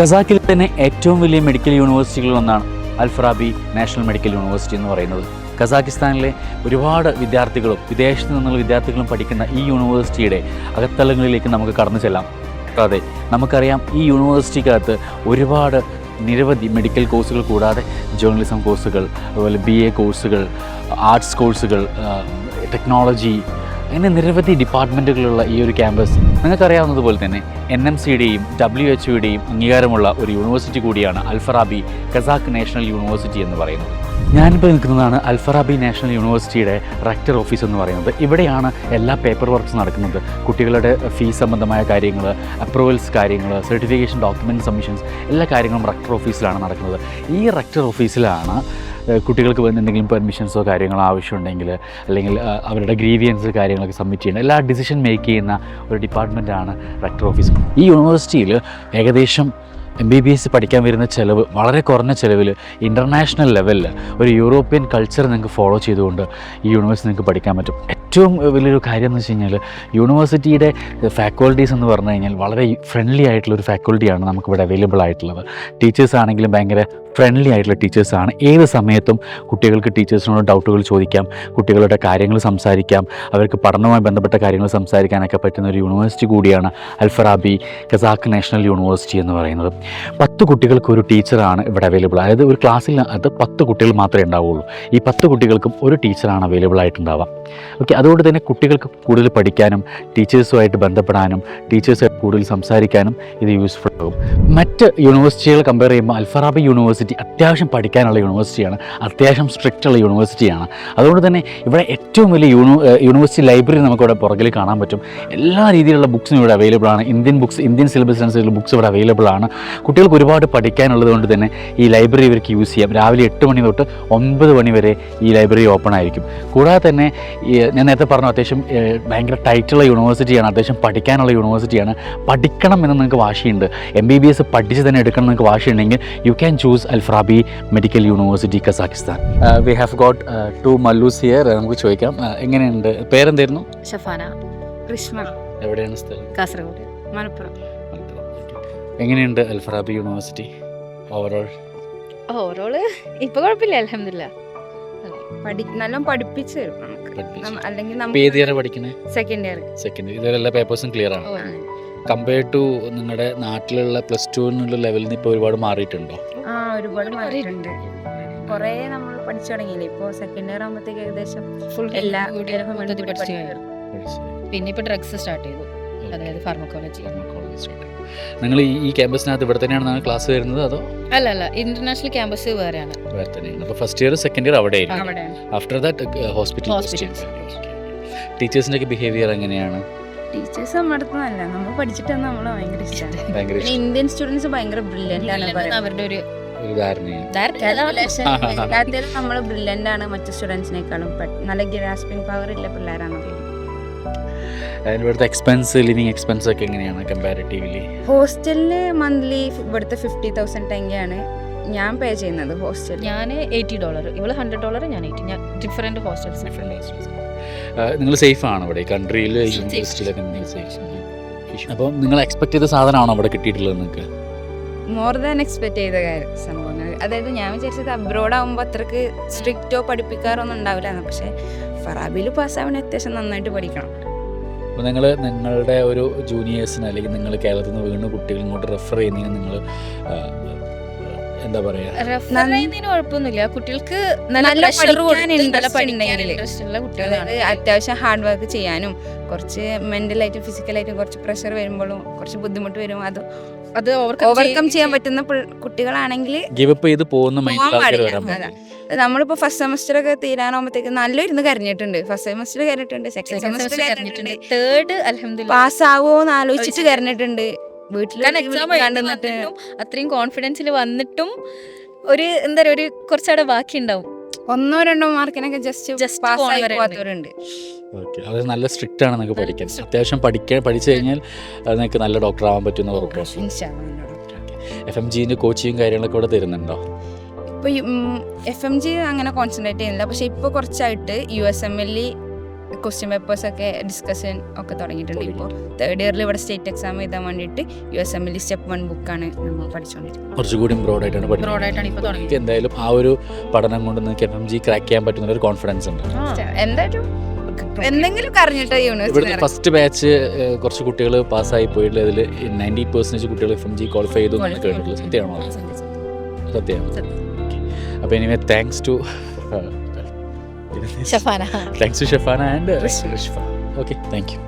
കസാക്കിൽ തന്നെ ഏറ്റവും വലിയ മെഡിക്കൽ യൂണിവേഴ്സിറ്റികളിലൊന്നാണ് അൽ ഫറാബി നാഷണൽ മെഡിക്കൽ യൂണിവേഴ്സിറ്റി എന്ന് പറയുന്നത്. കസാക്കിസ്ഥാനിലെ ഒരുപാട് വിദ്യാർത്ഥികളും വിദേശത്ത് നിന്നുള്ള വിദ്യാർത്ഥികളും പഠിക്കുന്ന ഈ യൂണിവേഴ്സിറ്റിയുടെ അകത്തളങ്ങളിലേക്ക് നമുക്ക് കടന്നു ചെല്ലാം. അതെ, നമുക്കറിയാം ഈ യൂണിവേഴ്സിറ്റിക്കകത്ത് ഒരുപാട് നിരവധി മെഡിക്കൽ കോഴ്സുകൾ കൂടാതെ ജേർണലിസം കോഴ്സുകൾ, അതുപോലെ BA കോഴ്സുകൾ, ആർട്സ് കോഴ്സുകൾ, ടെക്നോളജി, അങ്ങനെ നിരവധി ഡിപ്പാർട്ട്മെൻറ്റുകളുള്ള ഈ ഒരു ക്യാമ്പസ് നിങ്ങൾക്കറിയാവുന്നതുപോലെ തന്നെ NMCയുടെയും WHO അംഗീകാരമുള്ള ഒരു യൂണിവേഴ്സിറ്റി കൂടിയാണ് അൽ ഫറാബി കസാക്ക് നാഷണൽ യൂണിവേഴ്സിറ്റി എന്ന് പറയുന്നത്. ഞാനിപ്പോൾ നിൽക്കുന്നതാണ് അൽ ഫറാബി നാഷണൽ യൂണിവേഴ്സിറ്റിയുടെ റെക്ടർ ഓഫീസ് എന്ന് പറയുന്നത്. ഇവിടെയാണ് എല്ലാ പേപ്പർ വർക്ക്സ് നടക്കുന്നത്. കുട്ടികളുടെ ഫീസ് സംബന്ധമായ കാര്യങ്ങൾ, അപ്രൂവൽസ് കാര്യങ്ങൾ, സർട്ടിഫിക്കേഷൻ ഡോക്യുമെൻറ്റ് സബ്മിഷൻസ്, എല്ലാ കാര്യങ്ങളും റെക്ടർ ഓഫീസിലാണ് നടക്കുന്നത്. ഈ റെക്ടർ ഓഫീസിലാണ് കുട്ടികൾക്ക് വന്ന് എന്തെങ്കിലും പെർമിഷൻസോ കാര്യങ്ങളോ ആവശ്യമുണ്ടെങ്കിൽ, അല്ലെങ്കിൽ അവരുടെ ഗ്രീവിയൻസ് കാര്യങ്ങളൊക്കെ സബ്മിറ്റ് ചെയ്യുന്ന എല്ലാ ഡിസിഷൻ മേക്ക് ചെയ്യുന്ന ഒരു ഡിപ്പാർട്ട്മെൻറ്റാണ് റെക്ടർ ഓഫീസ്. ഈ യൂണിവേഴ്സിറ്റിയിൽ ഏകദേശം MBBS പഠിക്കാൻ വരുന്ന ചിലവ് വളരെ കുറഞ്ഞ ചിലവിൽ ഇൻ്റർനാഷണൽ ലെവലിൽ ഒരു യൂറോപ്യൻ കൾച്ചർ നിങ്ങൾക്ക് ഫോളോ ചെയ്തുകൊണ്ട് ഈ യൂണിവേഴ്സിറ്റി നിങ്ങൾക്ക് പഠിക്കാൻ പറ്റും. ഏറ്റവും വലിയൊരു കാര്യം എന്ന് വെച്ച് കഴിഞ്ഞാൽ യൂണിവേഴ്സിറ്റിയുടെ ഫാക്കൽറ്റീസ് എന്ന് പറഞ്ഞു കഴിഞ്ഞാൽ വളരെ ഫ്രണ്ട്ലി ആയിട്ടുള്ളൊരു ഫാക്കൽറ്റിയാണ് നമുക്കിവിടെ അവൈലബിൾ ആയിട്ടുള്ളത്. ടീച്ചേഴ്സ് ആണെങ്കിലും ഭയങ്കര ഫ്രണ്ട്ലി ആയിട്ടുള്ള ടീച്ചേഴ്സാണ്. ഏത് സമയത്തും കുട്ടികൾക്ക് ടീച്ചേഴ്സിനോട് ഡൗട്ടുകൾ ചോദിക്കാം, കുട്ടികളുടെ കാര്യങ്ങൾ സംസാരിക്കാം, അവർക്ക് പഠനവുമായി ബന്ധപ്പെട്ട കാര്യങ്ങൾ സംസാരിക്കാനൊക്കെ പറ്റുന്ന ഒരു യൂണിവേഴ്സിറ്റി കൂടിയാണ് അൽ ഫറാബി കസാക്ക് നാഷണൽ യൂണിവേഴ്സിറ്റി എന്ന് പറയുന്നത്. 10 കുട്ടികൾക്ക് ഒരു ടീച്ചറാണ് ഇവിടെ അവൈലബിൾ. അതായത് ഒരു ക്ലാസ്സിൽ അത് 10 കുട്ടികൾ മാത്രമേ ഉണ്ടാവുകയുള്ളൂ. ഈ 10 കുട്ടികൾക്കും ഒരു ടീച്ചറാണ് അവൈലബിൾ ആയിട്ടുണ്ടാവുക. ഓക്കെ, അതുകൊണ്ട് തന്നെ കുട്ടികൾക്ക് കൂടുതൽ പഠിക്കാനും ടീച്ചേഴ്സുമായിട്ട് ബന്ധപ്പെടാനും ടീച്ചേഴ്സുമായിട്ട് കൂടുതൽ സംസാരിക്കാനും ഇത് യൂസ്ഫുൾ ആകും. മറ്റ് യൂണിവേഴ്സിറ്റികൾ കമ്പയർ ചെയ്യുമ്പോൾ അൽ ഫറാബി യൂണിവേഴ്സിറ്റി അത്യാവശ്യം പഠിക്കാനുള്ള യൂണിവേഴ്സിറ്റിയാണ്, അത്യാവശ്യം സ്ട്രിക്റ്റ് ഉള്ള യൂണിവേഴ്സിറ്റിയാണ്. അതുകൊണ്ട് തന്നെ ഇവിടെ ഏറ്റവും വലിയ യൂണിവേഴ്സിറ്റി ലൈബ്രറി നമുക്കിവിടെ പുറകിൽ കാണാൻ പറ്റും. എല്ലാ രീതിയിലുള്ള ബുക്സും ഇവിടെ അവൈലബിൾ ആണ്. ഇന്ത്യൻ സിലബസ് അനുസരിച്ചുള്ള ബുക്സ് ഇവിടെ അവൈലബിൾ ആണ്. കുട്ടികൾക്ക് ഒരുപാട് പഠിക്കാനുള്ളത് കൊണ്ട് തന്നെ ഈ ലൈബ്രറി ഇവർക്ക് യൂസ് ചെയ്യാം. രാവിലെ 8 മണി തൊട്ട് 9 മണി വരെ ഈ ലൈബ്രറി ഓപ്പൺ ആയിരിക്കും. കൂടാതെ തന്നെ ഞാൻ നേരത്തെ പറഞ്ഞു, അത്യാവശ്യം ഭയങ്കര ടൈറ്റുള്ള യൂണിവേഴ്സിറ്റിയാണ്, അത്യാവശ്യം പഠിക്കാനുള്ള യൂണിവേഴ്സിറ്റിയാണ്. പഠിക്കണം എന്ന് നിങ്ങൾക്ക് വാശിയുണ്ട്, MBBS പഠിച്ച് തന്നെ എടുക്കണം എന്ന് നിങ്ങൾക്ക് വാശിയുണ്ടെങ്കിൽ you can choose Al Farabi medical university Kazakhstan. We have got 2 Mallus here. നമുക്ക് ചോദിക്കാം, എങ്ങനെയുണ്ട്? പേരെന്തായിരുന്നു? ഷഫാന. കൃഷ്ണ. എവിടെയാണ് സ്ഥലം? കാസർഗോഡ്. മലപ്പുറം. എങ്ങനെയുണ്ട് അൽ ഫറാബി യൂണിവേഴ്സിറ്റി ഓവറോള് ഇപ്പൊ കുഴപ്പമില്ല, അൽഹംദുലില്ലാ. നല്ല പഠിപ്പിച്ചു തരും നമുക്ക്. അല്ലെങ്കിൽ സെക്കൻഡ് ഇയർ ഇതെല്ലാ പേപ്പേഴ്സും ക്ലിയർ ആണ്. കമ്പയർ ടു നിങ്ങളുടെ നാട്ടിലുള്ള +2 ലെവലിൽ നിന്ന് ഇപ്പോൾ ഒരുപാട് മാറിയിട്ടുണ്ടോ? ഒരുപാട് മാറിയിട്ടുണ്ട്. കുറെ നമ്മൾ പഠിച്ചു തുടങ്ങിയില്ലേ. ഇപ്പൊ സെക്കൻഡ് ഇയർ ആകുമ്പോഴത്തേക്ക് ഏകദേശം എല്ലാ പിന്നെ ഇപ്പൊ ഡ്രഗ്സ് സ്റ്റാർട്ട് ചെയ്തു, അതായത് ഫാർമക്കോളജി. നിങ്ങൾ ഈ ക്യാമ്പസിനകത്ത് ഇവിടെ തന്നെയാണ് ക്ലാസ് വരുന്നത് അതോ? അല്ല, ഇന്റർനാഷണൽ ക്യാമ്പസ് വേറെയാണ്. വേറെ തന്നെയാണ്. അപ്പോൾ ഫസ്റ്റ് ഇയർ സെക്കൻഡ് ഇയർ അവിടെ ആയിരിക്കും. After that hospital. ടീച്ചേഴ്സിന്റെ ഒക്കെ ബിഹേവിയർ എങ്ങനെയാണ്? ടീച്ചേഴ്സ് നമ്മുടെ അടുത്ത് നല്ല, നമ്മൾ പഠിച്ചിട്ട് നമ്മളെ ഭയങ്കര ഇഷ്ടമാണ്. ഇന്ത്യൻ സ്റ്റുഡൻസ് ഭയങ്കര ബ്രില്യന്റ് ആണ്, അവരുടെ ഒരു നമ്മള് ബ്രില്യന്റ് ആണ് മറ്റു സ്റ്റുഡൻസിനേക്കാളും. നല്ല ഗ്രാസ്പിംഗ് പവർ ഉള്ള പിള്ളേരാണ്. ഇവിടുത്തെ ലിവിങ് എക്സ്പെൻസ് ഒക്കെ എങ്ങനെയാണ് കമ്പാരിറ്റീവ്ലി? ഹോസ്റ്റലില് മന്ത്ലി ഇവിടുത്തെ 50,000 ടെങ്കയാണ് ഞാൻ പേ ചെയ്യുന്നത്. ഹോസ്റ്റൽ ഞാൻ $80, ഇവള് $100, ഞാൻ 80. ഞാൻ ഡിഫറെന്റ് ഹോസ്റ്റൽസ്. നിങ്ങൾ സേഫ് ആണ് ഇവിടെ കൺട്രിയിൽ, യൂണിവേഴ്സിറ്റിയിലൊക്കെ നിങ്ങൾ സേഫ്? അപ്പോൾ നിങ്ങൾ എക്സ്പെക്ട് ചെയ്ത സാധനമാണോ അവിടെ കിട്ടിയിട്ടുള്ളത് നിങ്ങൾക്ക്? മോർ ദാൻ എക്സ്പെക്ട് ചെയ്ത സംഭവങ്ങൾ. അതായത് ഞാൻ വിചാരിച്ചത് അബ്രോഡ് ആകുമ്പോൾ അത്രക്ക് സ്ട്രിക്റ്റോ പഠിപ്പിക്കാറൊന്നും ഉണ്ടാവില്ല. പക്ഷേ ഫറാബിയിൽ പാസ്സാവാൻ അത്യാവശ്യം നന്നായിട്ട് പഠിക്കണം. അപ്പോൾ നിങ്ങളുടെ ഒരു ജൂനിയേഴ്സിന് അല്ലെങ്കിൽ നിങ്ങൾ കേരളത്തിൽ നിന്ന് വീണ് കുട്ടികൾ ഇങ്ങോട്ട് റെഫർ ചെയ്യുന്നതിന് നിങ്ങൾ എന്താ പറയുക? കുഴപ്പമൊന്നുമില്ല, കുട്ടികൾക്ക് അത്യാവശ്യം ഹാർഡ് വർക്ക് ചെയ്യാനും കുറച്ച് മെന്റലായിട്ടും ഫിസിക്കലായിട്ടും കുറച്ച് പ്രഷർ വരുമ്പോഴും കുറച്ച് ബുദ്ധിമുട്ട് വരും. അത് ഓവർകം ചെയ്യാൻ പറ്റുന്ന കുട്ടികളാണെങ്കിൽ നമ്മളിപ്പോ ഫസ്റ്റ് സെമസ്റ്റർ ഒക്കെ തീരാനാകുമ്പോഴത്തേക്ക് നല്ലൊരുന്ന് കരഞ്ഞിട്ടുണ്ട്. ഫസ്റ്റ് സെമസ്റ്റർ കരഞ്ഞിട്ടുണ്ട്, സെക്കൻഡ് സെമസ്റ്റർ കരഞ്ഞിട്ടുണ്ട്, തേർഡ് അൽഹംദുലില്ലാ പാസ്സാവോന്ന് ആലോചിച്ച് കരഞ്ഞിട്ടുണ്ട്. അത്രയും കോൺഫിഡൻസിൽ വന്നിട്ടും ഒരു എന്താ പറയുക, ഒരു കുറച്ചവിടെ ബാക്കി ഉണ്ടാവും. 1-2 മാർക്കിനൊക്കെ ജസ്റ്റ് പാസ്സാവാത്തവരുണ്ട്. അത് നല്ല സ്ട്രിക്റ്റ് ആണ് നിങ്ങൾക്ക് പഠിക്കാൻ. അത്യാവശ്യം പഠിച്ചു കഴിഞ്ഞാൽ നിങ്ങൾക്ക് നല്ല ഡോക്ടർ ആവാൻ പറ്റുന്ന ഉറപ്പാണ്. FMGന്റെ കോച്ചിങ് കാര്യങ്ങളൊക്കെ ഇവിടെ തരുന്നുണ്ടോ? ഇപ്പോൾ FMG അങ്ങനെ കോൺസെൻട്രേറ്റ് ചെയ്യുന്നില്ല. പക്ഷെ ഇപ്പോൾ കുറച്ചായിട്ട് USMLE ക്വസ്റ്റ്യൻ പേപ്പേഴ്സൊക്കെ ഡിസ്കഷൻ ഒക്കെ തുടങ്ങിയിട്ടുണ്ട്. ഇപ്പോൾ തേർഡ് ഇയറിൽ ഇവിടെ സ്റ്റേറ്റ് എക്സാം എഴുതാൻ വേണ്ടിയിട്ട് USMLE സ്റ്റെപ്പ് 1 ബുക്കാണ് നമ്മൾ പഠിച്ചുകൊണ്ടിരിക്കുന്നത്. കുറച്ചുകൂടി ബ്രോഡായിട്ടാണ് ബ്രോഡായിട്ടാണ് ഇപ്പോൾ തുടങ്ങിയത്. എന്തായാലും ആ ഒരു പഠനം കൊണ്ട് നിങ്ങൾക്ക് FMG ക്രാക്ക് ചെയ്യാൻ പറ്റുന്ന ഒരു കോൺഫിഡൻസ് ഉണ്ട്. എന്തായാലും എന്തെങ്കിലും അറിഞ്ഞിട്ട് യൂണിവേഴ്സിറ്റി ഇവിടെ ഫസ്റ്റ് ബാച്ച് കുറച്ച് കുട്ടികൾ പാസ്സായി പോയിട്ടുള്ള ഇതിൽ 90% കുട്ടികൾ FMG ക്വാളിഫൈ ചെയ്തു കേട്ടിട്ടുള്ളൂ. സത്യമാണോ? സത്യമാണ്. അപ്പോൾ anyway thanks to Shafana Shafana and Rishfa. Okay, thank U.